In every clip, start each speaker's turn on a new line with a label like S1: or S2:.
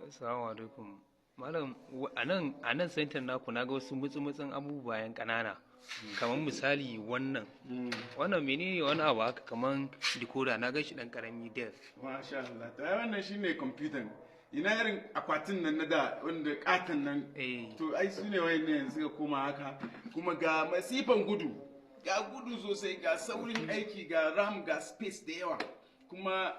S1: Assalamu alaikum. Malam a nan center naku na ga wasu mutsu-mutsun abubuwa yan ƙanana. Kamar misali wannan menene wani abu haka kamar decoder na ga shi dan karami Dell.
S2: Masha Allah. To wannan shine computer. Ina irin akwatin nan na da wanda katan nan. To ai su ne wayan yanzu ga koma haka. Kuma ga masifan gudu. Ga gudu sosai, ga saurin aiki, ga RAM, ga space da yawa. Kuma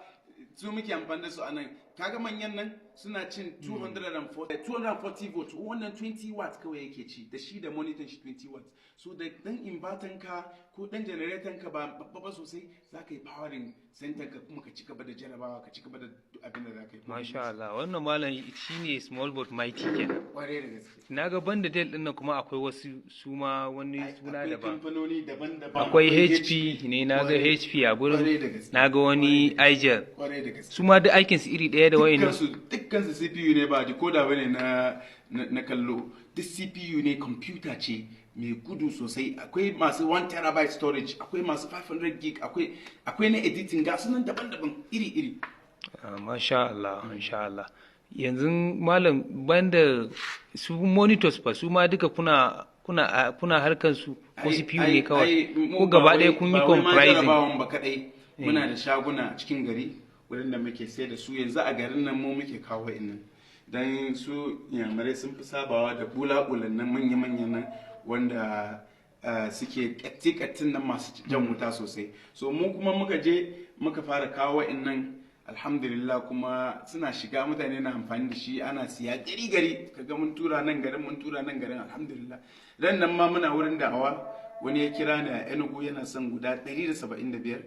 S2: su muke amfani da su a nan. Kaga manyan nan suna cin 240 volts, wannan 20 watts kawai yake ci, da shi da monitor shi 20 watts. So da dan inverter ka ko dan generator ka ba babba ba sosai, za ka yi powering center ka kuma ka ci gaba da jarabawa, ka ci gaba da abin da za ka yi.
S1: Masha Allah, wannan malam shine small but mighty kenan.
S2: Kware da gaske.
S1: Na ga banda Dell din nan kuma akwai wasu su ma wani suna daban.
S2: Akwai kamfanoni daban-daban.
S1: Akwai HP ne, na ga HP a gurin, na ga wani Igel.
S2: Kware da gaske.
S1: Su ma duk aikin su iri ɗaya da wayannan.
S2: Dukkan su CPU ne ba decoder bane na kallo. Duk CPU ne, computer ce mai gudu sosai. Akwai masu 1 terabyte storage, akwai masu 500 gig, akwai na editing, ga sunan daban-daban iri-iri.
S1: Masha Allah, masha Allah. Yanzu malam banda su monitors fa su ma duka kuna harkar su ko CPU ne kawai ko gaba ɗaya kun yi comprising?
S2: Ba kadai muna da shaguna cikin gari wurin da muke sai da su. Yanzu a garin nan mu muke kawo wa'innan dan su yamarai sun fi sabawa da bula-bulan nan manya-manya nan wanda suke kattin nan masu jan wuta sosai. So mu kuma muka je muka fara kawo wa'innan, alhamdulillah, kuma suna shiga, mutane na amfani da shi, ana siya gari kaga mun tura nan garin alhamdulillah. Ran nan ma muna wurin da'awa, wani ya kira ni a Enugu yana son guda 175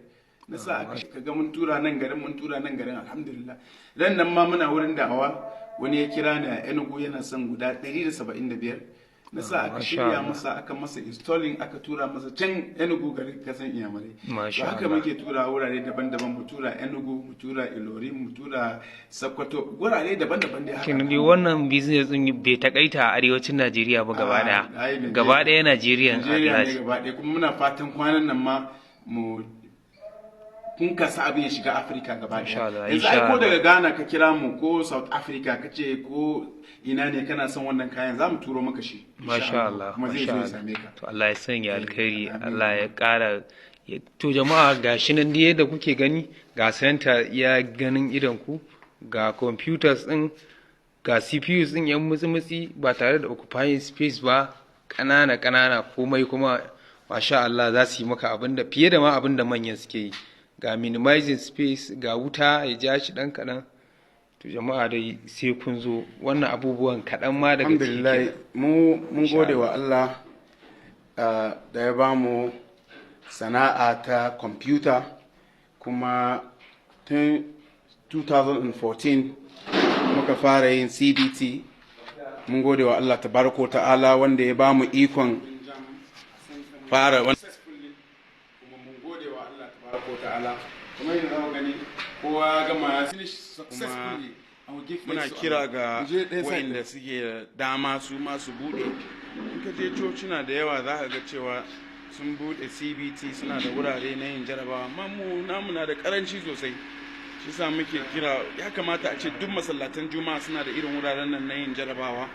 S2: na sa aka kaga mun tura nan garin alhamdulillah. Ran nan ma muna wurin da'awa, wani ya kira ni a Enugu yana son guda 175 na sa aka shirya masa, aka masa installing, aka tura masa can Enugu garin kasan Iyamurai.
S1: Masha Allah.
S2: Haka muke tura wurare daban-daban, mu tura Enugu, mu tura Ilorin, mu tura Sokoto, wurare daban-daban dai haka.
S1: Kin dai wannan business din bai takaita a arewacin Najeriya ba gaba daya. Gaba daya Najeriya
S2: ne gaba daya, kuma muna fatan kwanan nan ma mu kun kasa abin ya shiga Afirka gaba daya. Yanzu ai ko daga Ghana ka kira mu ko South Africa ka ce ko ina ne kana son wannan kayan, za mu turo maka shi.
S1: Masha Allah,
S2: kuma zai zo ya same ka.
S1: To Allah ya sanya alkhairi, Allah ya ƙara. To jama'a gashi nan dai yadda kuke gani, ga center ya ganin idan ku, ga computers din, ga CPUs din yan mutsi-mutsi ba tare da occupying space ba, ƙanana komai kuma masha Allah za su yi maka abinda fiye da ma abinda manyan suke yi. Ga minimizing space, ga wuta ya ja shi dan kaɗan. To jama'a dai sai kun zo, wannan abubuwan kaɗan ma daga ciki.
S2: Alhamdulillah, mun gode wa Allah da ya ba mu sana'a ta kwamfuta, kuma tun 2014 muka fara yin CBT. Mun gode wa Allah tabaraka ta'ala wanda ya ba mu ikon fara wannan. Ta'ala kuma yanzu zamu gani kowa gama finish successfully. Muna kira ga wayanda suke dama su ma su bude. In ka je cocina da yawa za ka ga cewa sun bude CBT, suna da wurare na yin jarabawa, amma mu namu na da karanci sosai. Shi sa muke kira, ya kamata a ce duk masallatan juma'a suna da irin wuraren nan na yin jarabawa.